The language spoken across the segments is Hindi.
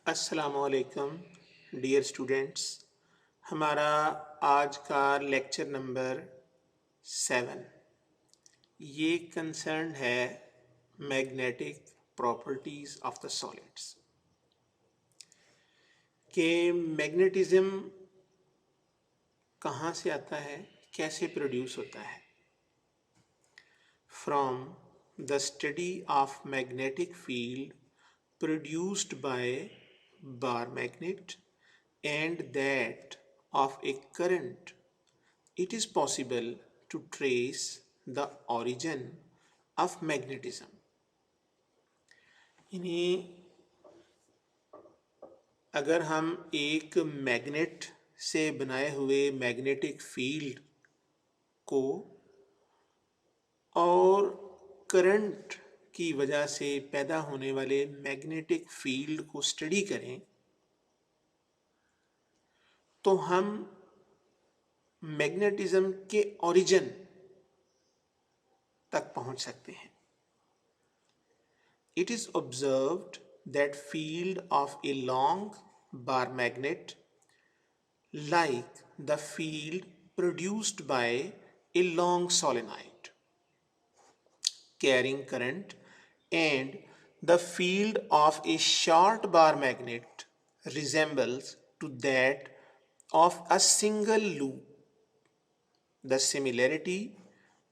अस्सलामुअलैकुम डियर स्टूडेंट्स। हमारा आज का लेक्चर नंबर 7 ये कंसर्न है magnetic properties of the solids कि मैग्नेटिज़्म कहाँ से आता है, कैसे प्रोड्यूस होता है। From the study of magnetic field produced by bar magnet and that of a current, it is possible to trace the origin of magnetism. यानी अगर हम एक मैग्नेट से बनाए हुए मैग्नेटिक फील्ड को और करंट की वजह से पैदा होने वाले मैग्नेटिक फील्ड को स्टडी करें तो हम मैग्नेटिज्म के ओरिजिन तक पहुंच सकते हैं। It is observed that field of a long bar magnet, like the field produced by a long solenoid carrying current, and the field of a short bar magnet resembles to that of a single loop. The similarity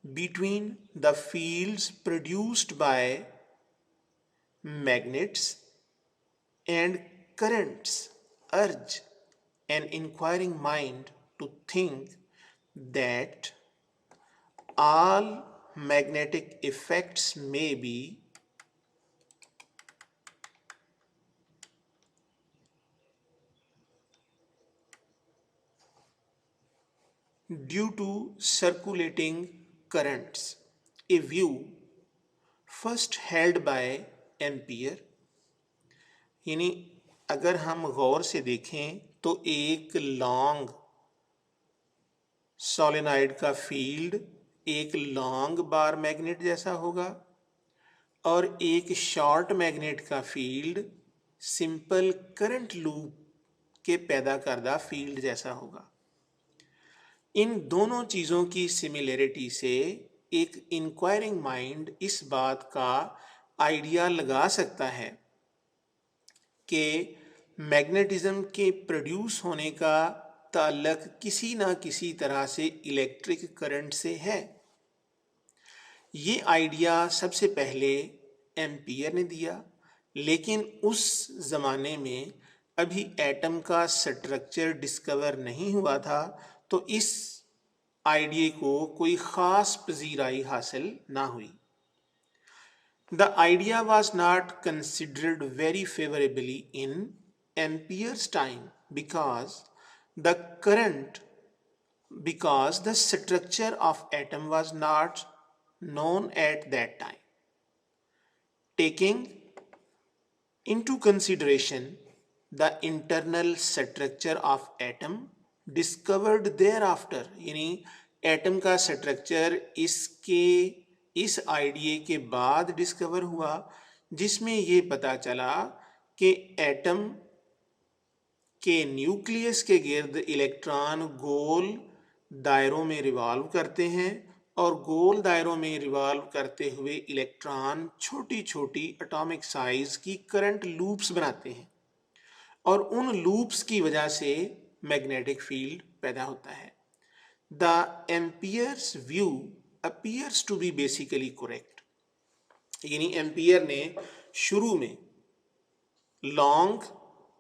between the fields produced by magnets and currents urge an inquiring mind to think that all magnetic effects may be due to circulating currents, a view first held by ampere. यानी अगर हम गौर से देखें तो एक लॉन्ग सोलेनॉइड का फील्ड एक लॉन्ग बार मैग्नेट जैसा होगा और एक शॉर्ट मैग्नेट का फील्ड सिंपल करंट लूप के पैदा करदा फील्ड जैसा होगा। इन दोनों चीज़ों की सिमिलरिटी से एक इंक्वायरिंग माइंड इस बात का आइडिया लगा सकता है कि मैग्नेटिज्म के प्रोड्यूस होने का ताल्लुक किसी ना किसी तरह से इलेक्ट्रिक करंट से है। ये आइडिया सबसे पहले एम्पियर ने दिया, लेकिन उस ज़माने में अभी एटम का स्ट्रक्चर डिस्कवर नहीं हुआ था, तो इस आइडिया को कोई ख़ास पजीराई हासिल ना हुई। The idea was not considered very favorably in Ampere's time because the structure of atom was not known at that time. Taking into consideration the internal structure of atom discovered thereafter, यानी एटम का स्ट्रक्चर इस आइडिया के बाद डिस्कवर हुआ, जिसमें ये पता चला कि एटम के न्यूक्लियस के गिर्द इलेक्ट्रॉन गोल दायरों में रिवॉल्व करते हैं और गोल दायरों में रिवॉल्व करते हुए इलेक्ट्रॉन छोटी छोटी एटॉमिक साइज की करंट लूप्स बनाते हैं और उन लूप्स की वजह से मैग्नेटिक फील्ड पैदा होता है। The amperes view appears to be basically correct। यानी एम्पियर ने शुरू में लॉन्ग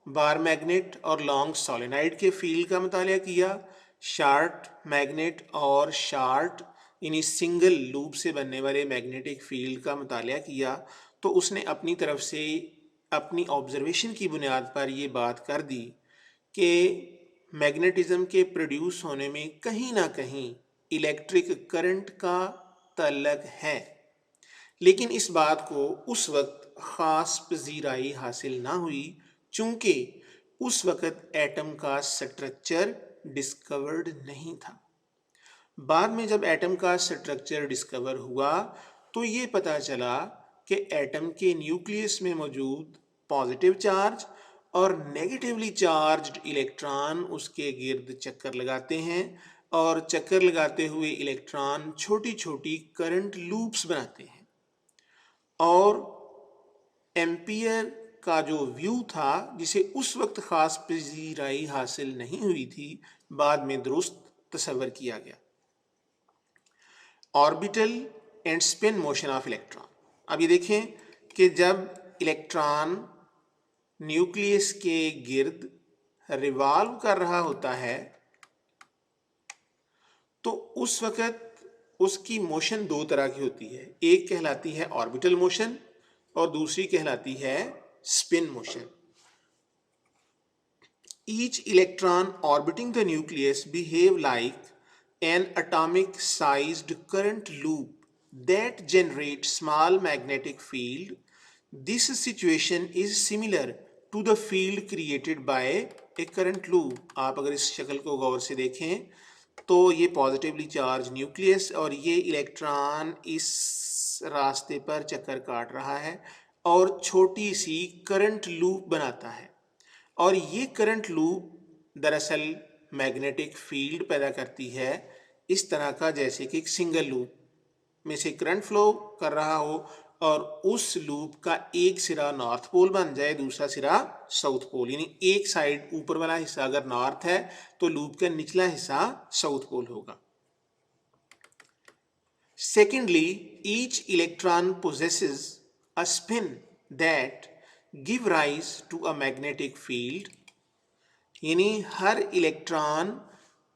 बार मैग्नेट और लॉन्ग सोलेनाइड के फील्ड का मुतालिया किया, शार्ट मैग्नेट और शार्ट यानी सिंगल लूप से बनने वाले मैग्नेटिक फील्ड का मुतालिया किया, तो उसने अपनी तरफ से अपनी ऑब्जर्वेशन की बुनियाद पर ये बात कर दी कि मैग्नेटिज्म के प्रोड्यूस होने में कहीं ना कहीं इलेक्ट्रिक करंट का ताल्लुक है, लेकिन इस बात को उस वक्त ख़ास पजीराई हासिल ना हुई चूँकि उस वक्त एटम का स्ट्रक्चर डिस्कवर्ड नहीं था। बाद में जब एटम का स्ट्रक्चर डिस्कवर हुआ तो ये पता चला कि एटम के न्यूक्लियस में मौजूद पॉजिटिव चार्ज और नेगेटिवली चार्ज्ड इलेक्ट्रॉन उसके गिर्द चक्कर लगाते हैं और चक्कर लगाते हुए इलेक्ट्रॉन छोटी छोटी करंट लूप्स बनाते हैं। और एम्पियर का जो व्यू था, जिसे उस वक्त खास पजीराई हासिल नहीं हुई थी, बाद में दुरुस्त तस्वर किया गया। Orbital and spin motion of electron. अब ये देखें कि जब इलेक्ट्रॉन न्यूक्लियस के गिर्द रिवॉल्व कर रहा होता है तो उस वक्त उसकी मोशन दो तरह की होती है। एक कहलाती है ऑर्बिटल मोशन और दूसरी कहलाती है spin motion. Each electron orbiting the nucleus behave like an atomic sized current loop that generates small magnetic field. This situation is similar to the field created by a current loop. आप अगर इस शक्ल को गौर से देखें तो ये पॉजिटिवली चार्ज न्यूक्लियस और ये इलेक्ट्रॉन इस रास्ते पर चक्कर काट रहा है और छोटी सी करंट लूप बनाता है, और ये करंट लूप दरअसल मैग्नेटिक फील्ड पैदा करती है इस तरह का, जैसे कि एक सिंगल लूप में से करंट फ्लो कर रहा हो और उस लूप का एक सिरा नॉर्थ पोल बन जाए, दूसरा सिरा साउथ पोल। यानी एक साइड ऊपर वाला हिस्सा अगर नॉर्थ है तो लूप का निचला हिस्सा साउथ पोल होगा। Secondly, each electron possesses a spin that give rise to a magnetic field। यानी हर इलेक्ट्रॉन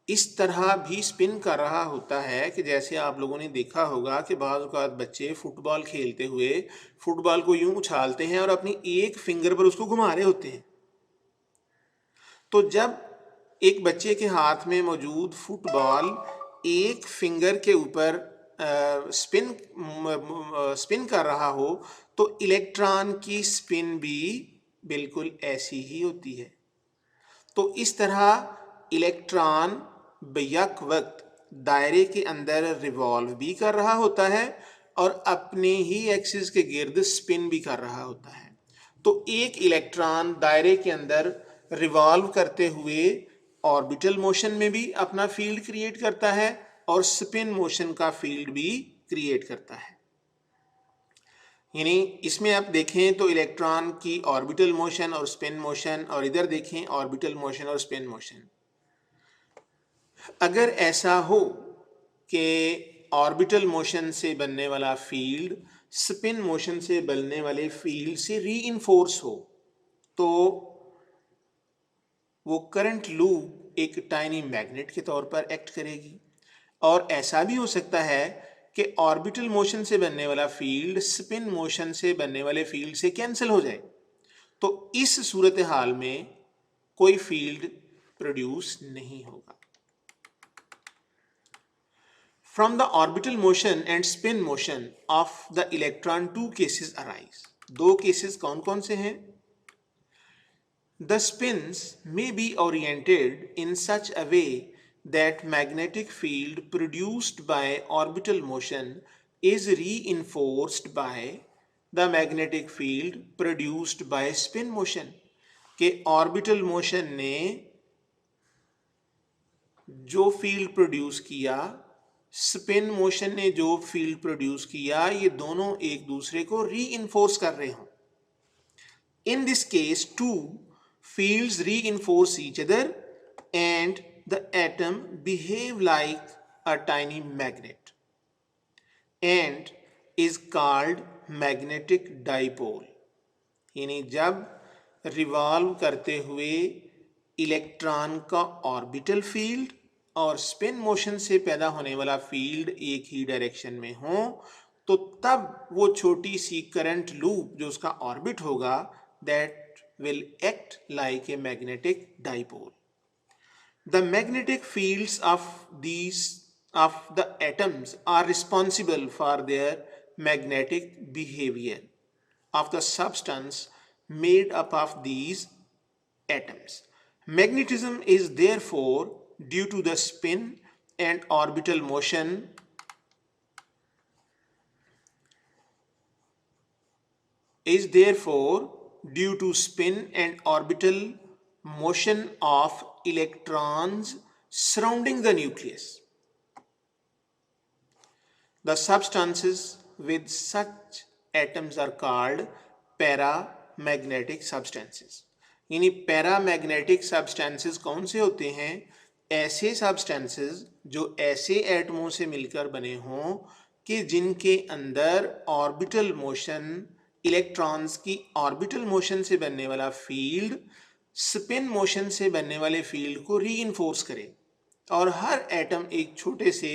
इस तरह भी स्पिन कर रहा होता है कि जैसे आप लोगों ने देखा होगा कि बाज़ औक़ात बच्चे फुटबॉल खेलते हुए फुटबॉल को यूं उछालते हैं और अपनी एक फिंगर पर उसको घुमा रहे होते हैं। तो जब एक बच्चे के हाथ में मौजूद फुटबॉल एक फिंगर के ऊपर स्पिन कर रहा हो तो इलेक्ट्रॉन की स्पिन भी बिल्कुल ऐसी ही होती है। तो इस तरह इलेक्ट्रॉन बेयक वक्त दायरे के अंदर रिवॉल्व भी कर रहा होता है और अपने ही एक्सिस के गिर्द स्पिन भी कर रहा होता है। तो एक इलेक्ट्रॉन दायरे के अंदर रिवॉल्व करते हुए ऑर्बिटल मोशन में भी अपना फील्ड क्रिएट करता है और स्पिन मोशन का फील्ड भी क्रिएट करता है। यानी इसमें आप देखें तो इलेक्ट्रॉन की ऑर्बिटल मोशन और स्पिन मोशन, और इधर देखें ऑर्बिटल मोशन और स्पिन मोशन। अगर ऐसा हो कि ऑर्बिटल मोशन से बनने वाला फील्ड स्पिन मोशन से बनने वाले फील्ड से रीइंफोर्स हो तो वो करंट लूप एक टाइनी मैग्नेट के तौर पर एक्ट करेगी। और ऐसा भी हो सकता है कि ऑर्बिटल मोशन से बनने वाला फील्ड स्पिन मोशन से बनने वाले फील्ड से कैंसिल हो जाए, तो इस सूरत हाल में कोई फील्ड प्रोड्यूस नहीं होगा। From the orbital motion and spin motion of the electron, two cases arise. दो केसेस कौन कौन से हैं? The spins may be oriented in such a way that magnetic field produced by orbital motion is reinforced by the magnetic field produced by spin motion। के ऑर्बिटल मोशन ने जो फील्ड प्रोड्यूस किया, स्पिन मोशन ने जो फील्ड प्रोड्यूस किया, ये दोनों एक दूसरे को रीइंफोर्स कर रहे हों। In this case, two fields reinforce each other and the atom behave like a tiny magnet and is called magnetic dipole। यानी जब रिवॉल्व करते हुए इलेक्ट्रॉन का ऑर्बिटल फील्ड और स्पिन मोशन से पैदा होने वाला फील्ड एक ही डायरेक्शन में हो तो तब वो छोटी सी करंट लूप जो उसका ऑर्बिट होगा that will act like a magnetic dipole। The magnetic fields of the atoms are responsible for their magnetic behavior of the substance made up of these atoms। Magnetism is therefore due to the spin and orbital motion is therefore due to spin and orbital motion of electrons surrounding the nucleus. The substances with such atoms are called paramagnetic substances. यानी पैरामैग्नेटिक सब्सटेंसेस कौन से होते हैं? ऐसे सब्सटेंसेस जो ऐसे एटमों से मिलकर बने हों कि जिनके अंदर ऑर्बिटल मोशन, इलेक्ट्रॉन्स की ऑर्बिटल मोशन से बनने वाला फील्ड स्पिन मोशन से बनने वाले फील्ड को रीइंफोर्स करे और हर एटम एक छोटे से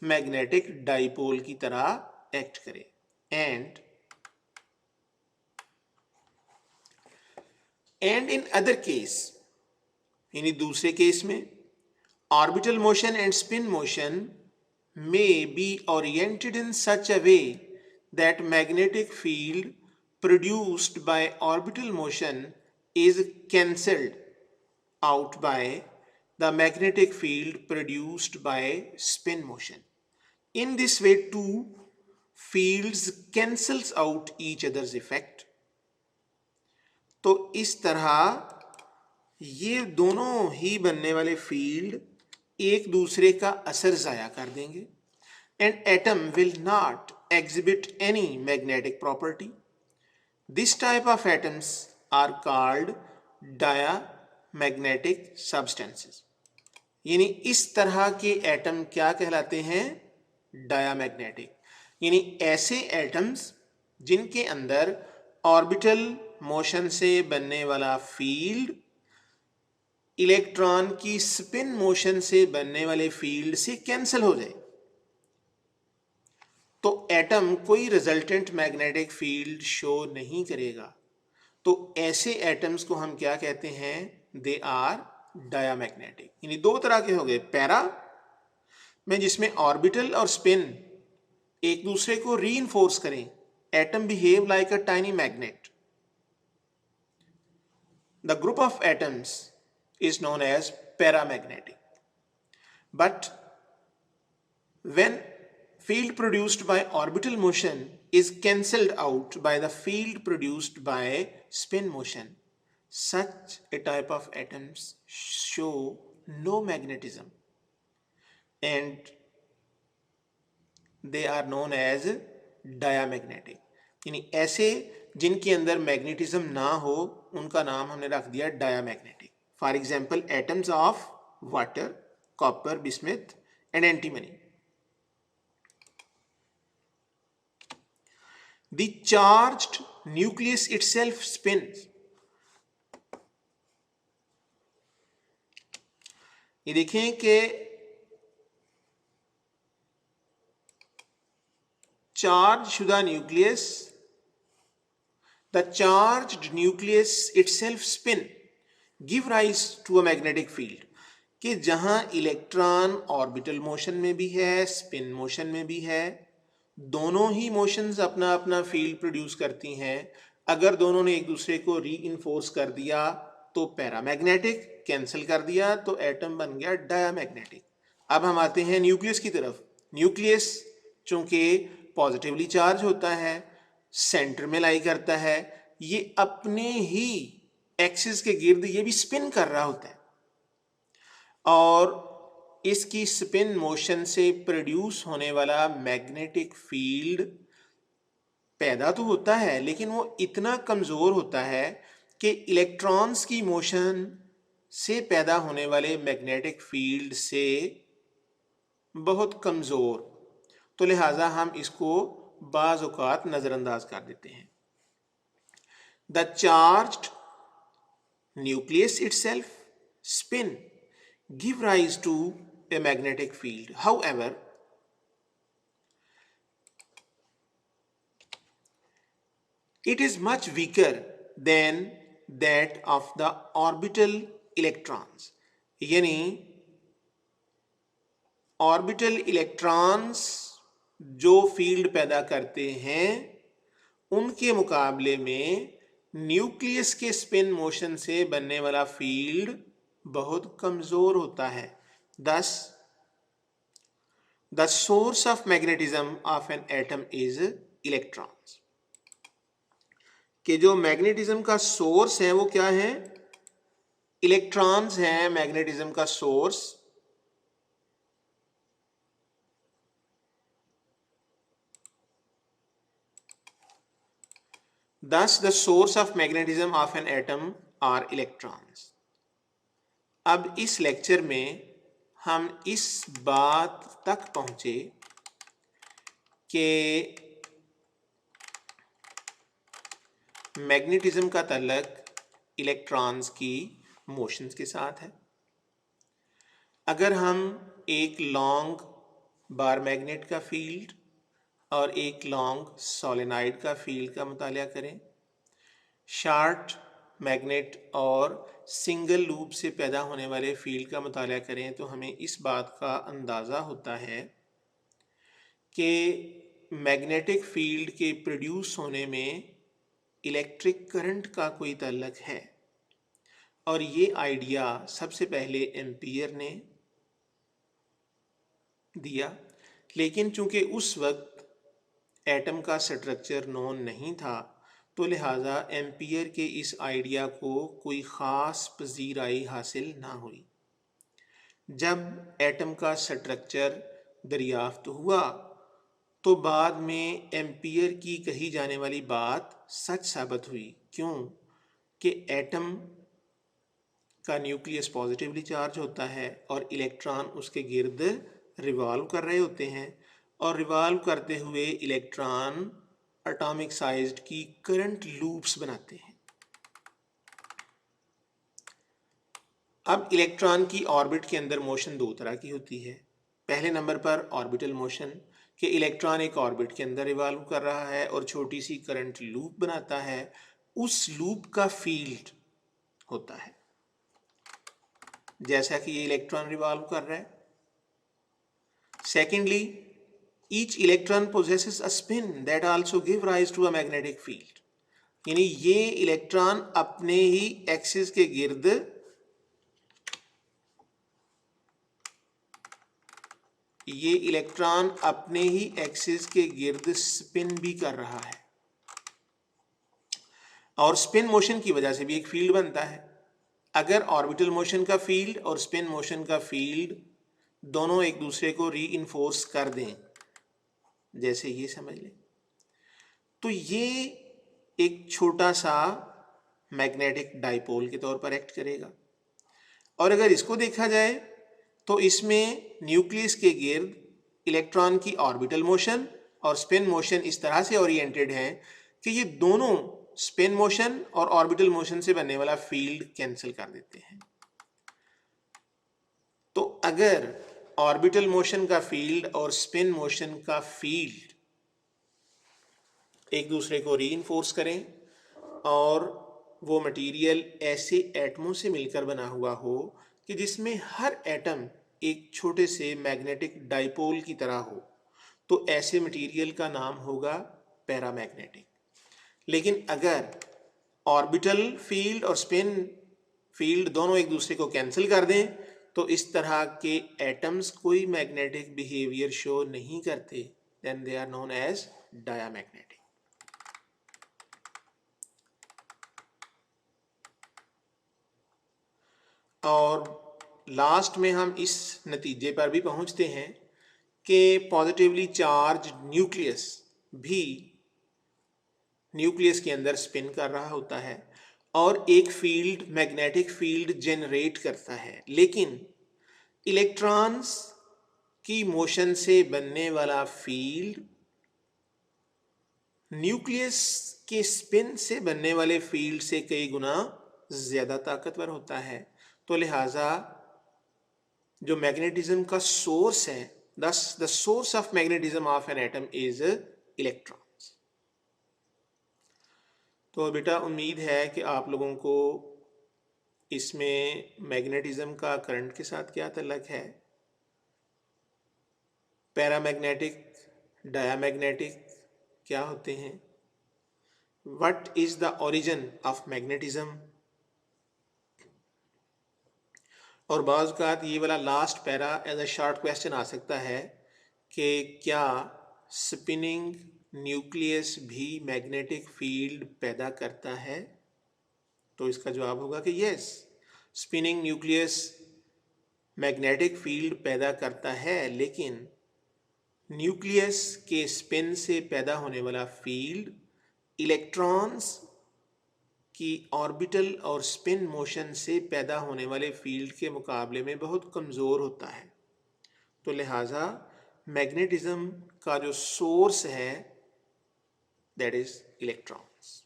मैग्नेटिक डाइपोल की तरह एक्ट करे. एंड इन अदर केस, यानी दूसरे केस में, orbital motion and spin motion may be oriented in such a way that magnetic field produced by orbital motion is cancelled out by the magnetic field produced by spin motion. In this way, two fields cancels out each other's effect. तो इस तरह ये दोनों ही बनने वाले फील्ड एक दूसरे का असर जाया कर देंगे. And atom will not exhibit any magnetic property. This type of atoms are called diamagnetic substances. यानी इस तरह के एटम क्या कहलाते हैं? डायामैग्नेटिक. यानी ऐसे एटम्स जिनके अंदर ऑर्बिटल मोशन से बनने वाला फील्ड इलेक्ट्रॉन की स्पिन मोशन से बनने वाले फील्ड से कैंसिल हो जाए, तो एटम कोई रिजल्टेंट मैग्नेटिक फील्ड शो नहीं करेगा. तो ऐसे एटम्स को हम क्या कहते हैं? They are diamagnetic. यानी दो तरह के हो गए. पैरा में जिसमें ऑर्बिटल और स्पिन एक दूसरे को रीइंफोर्स करें, atom behave like a tiny magnet. The group of atoms is known as paramagnetic. But when field produced by orbital motion is cancelled out by the field produced by spin motion, such a type of atoms show no magnetism and they are known as diamagnetic. यानी ऐसे जिनके अंदर मैग्नेटिज्म ना हो उनका नाम हमने रख दिया diamagnetic. For example, atoms of water, copper, bismuth, and antimony. The charged nucleus itself spins. ये देखें कि चार्ज शुदा nucleus, the charged nucleus itself spin give rise to a magnetic field. कि जहां इलेक्ट्रॉन ऑर्बिटल मोशन में भी है, स्पिन मोशन में भी है, दोनों ही मोशंस अपना अपना फील्ड प्रोड्यूस करती हैं. अगर दोनों ने एक दूसरे को रीइंफोर्स कर दिया तो पैरामैग्नेटिक, कैंसिल कर दिया तो एटम बन गया डायामैग्नेटिक. अब हम आते हैं न्यूक्लियस की तरफ. न्यूक्लियस चूंकि पॉजिटिवली चार्ज होता है, सेंटर में लाई करता है, ये अपने ही एक्सिस के गिर्द ये भी स्पिन कर रहा होता है और इसकी स्पिन मोशन से प्रोड्यूस होने वाला मैग्नेटिक फील्ड पैदा तो होता है लेकिन वो इतना कमज़ोर होता है कि इलेक्ट्रॉन्स की मोशन से पैदा होने वाले मैग्नेटिक फील्ड से बहुत कमज़ोर, तो लिहाजा हम इसको बाज़ औक़ात नज़रअंदाज कर देते हैं. The charged nucleus itself spin give rise to a magnetic field. However, it is much weaker than that of the orbital electrons. यानी ऑर्बिटल इलेक्ट्रॉन्स जो फील्ड पैदा करते हैं उनके मुकाबले में न्यूक्लियस के स्पिन मोशन से बनने वाला फील्ड बहुत कमजोर होता है. Thus, the source of magnetism of an atom is electrons. कि जो मैग्नेटिज्म का सोर्स है वो क्या है, इलेक्ट्रॉन्स हैं मैग्नेटिज्म का source. Thus, the source of magnetism of an atom are electrons. अब इस लेक्चर में हम इस बात तक पहुंचे कि मैग्नेटिज्म का ताल्लुक इलेक्ट्रॉन्स की मोशंस के साथ है। अगर हम एक लॉन्ग बार मैग्नेट का फील्ड और एक लॉन्ग सोलेनॉइड का फील्ड का मुतालिया करें, शार्ट मैग्नेट और सिंगल लूप से पैदा होने वाले फील्ड का मुतालिया करें, तो हमें इस बात का अंदाज़ा होता है कि मैग्नेटिक फील्ड के प्रोड्यूस होने में इलेक्ट्रिक करंट का कोई ताल्लुक है। और ये आइडिया सबसे पहले एम्पियर ने दिया, लेकिन चूंकि उस वक्त एटम का स्ट्रक्चर नोन नहीं था, तो लिहाजा एम्पियर के इस आइडिया को कोई ख़ास पजीराई हासिल ना हुई। जब एटम का स्ट्रक्चर दरियाफ्त हुआ तो बाद में एम्पियर की कही जाने वाली बात सच साबित हुई। क्यों? कि एटम का न्यूक्लियस पॉजिटिवली चार्ज होता है और इलेक्ट्रॉन उसके गिर्द रिवॉल्व कर रहे होते हैं, और रिवॉल्व करते हुए इलेक्ट्रॉन एटॉमिक साइज्ड की करंट लूप्स बनाते हैं। अब इलेक्ट्रॉन की ऑर्बिट के अंदर मोशन दो तरह की होती है। पहले नंबर पर ऑर्बिटल मोशन, कि इलेक्ट्रॉन एक ऑर्बिट के अंदर रिवॉल्व कर रहा है और छोटी सी करंट लूप बनाता है, उस लूप का फील्ड होता है, जैसा कि ये इलेक्ट्रॉन रिवॉल्व कर रहा है। Secondly, each electron possesses a spin that also give rise to a magnetic field. यानी ये इलेक्ट्रॉन अपने ही एक्सिस के गिर्द अपने ही एक्सिस के गिर्द स्पिन भी कर रहा है, और स्पिन मोशन की वजह से भी एक फील्ड बनता है। अगर ऑर्बिटल मोशन का फील्ड और स्पिन मोशन का फील्ड दोनों एक दूसरे को रीइंफोर्स कर दें, जैसे ये समझ लें, तो ये एक छोटा सा मैग्नेटिक डाइपोल के तौर पर एक्ट करेगा। और अगर इसको देखा जाए तो इसमें न्यूक्लियस के गिर्द इलेक्ट्रॉन की ऑर्बिटल मोशन और स्पिन मोशन इस तरह से ओरिएंटेड है कि ये दोनों स्पिन मोशन और ऑर्बिटल मोशन से बनने वाला फील्ड कैंसिल कर देते हैं। तो अगर ऑर्बिटल मोशन का फील्ड और स्पिन मोशन का फील्ड एक दूसरे को रीइंफोर्स करें और वो मटेरियल ऐसे एटमों से मिलकर बना हुआ हो कि जिसमें हर एटम एक छोटे से मैग्नेटिक डाइपोल की तरह हो, तो ऐसे मटेरियल का नाम होगा पैरामैग्नेटिक। लेकिन अगर ऑर्बिटल फील्ड और स्पिन फील्ड दोनों एक दूसरे को कैंसिल कर दें, तो इस तरह के एटम्स कोई मैग्नेटिक बिहेवियर शो नहीं करते, then they are known as diamagnetic. और लास्ट में हम इस नतीजे पर भी पहुंचते हैं कि पॉजिटिवली चार्ज न्यूक्लियस भी न्यूक्लियस के अंदर स्पिन कर रहा होता है और एक फील्ड, मैग्नेटिक फील्ड जनरेट करता है। लेकिन इलेक्ट्रॉन्स की मोशन से बनने वाला फील्ड न्यूक्लियस के स्पिन से बनने वाले फील्ड से कई गुना ज़्यादा ताकतवर होता है। तो लिहाजा जो मैग्नेटिज्म का सोर्स है, thus the source of magnetism of an atom is electrons। तो बेटा उम्मीद है कि आप लोगों को इसमें मैग्नेटिज्म का करंट के साथ क्या ताल्लुक है, पैरामैग्नेटिक, डायामैग्नेटिक क्या होते हैं, what is the origin of magnetism. और बाज़ औक़ात ये वाला last para as a short question आ सकता है कि क्या स्पिनिंग न्यूक्लियस भी मैग्नेटिक फील्ड पैदा करता है? तो इसका जवाब होगा कि yes, spinning nucleus magnetic field पैदा करता है, लेकिन न्यूक्लियस के स्पिन से पैदा होने वाला फील्ड इलेक्ट्रॉन्स की ऑर्बिटल और स्पिन मोशन से पैदा होने वाले फील्ड के मुकाबले में बहुत कमज़ोर होता है। तो लिहाजा मैग्नेटिज्म का जो सोर्स है दैट इज़ इलेक्ट्रॉन्स।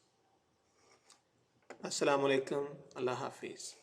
अस्सलाम वालेकुम, अल्लाह हाफिज़।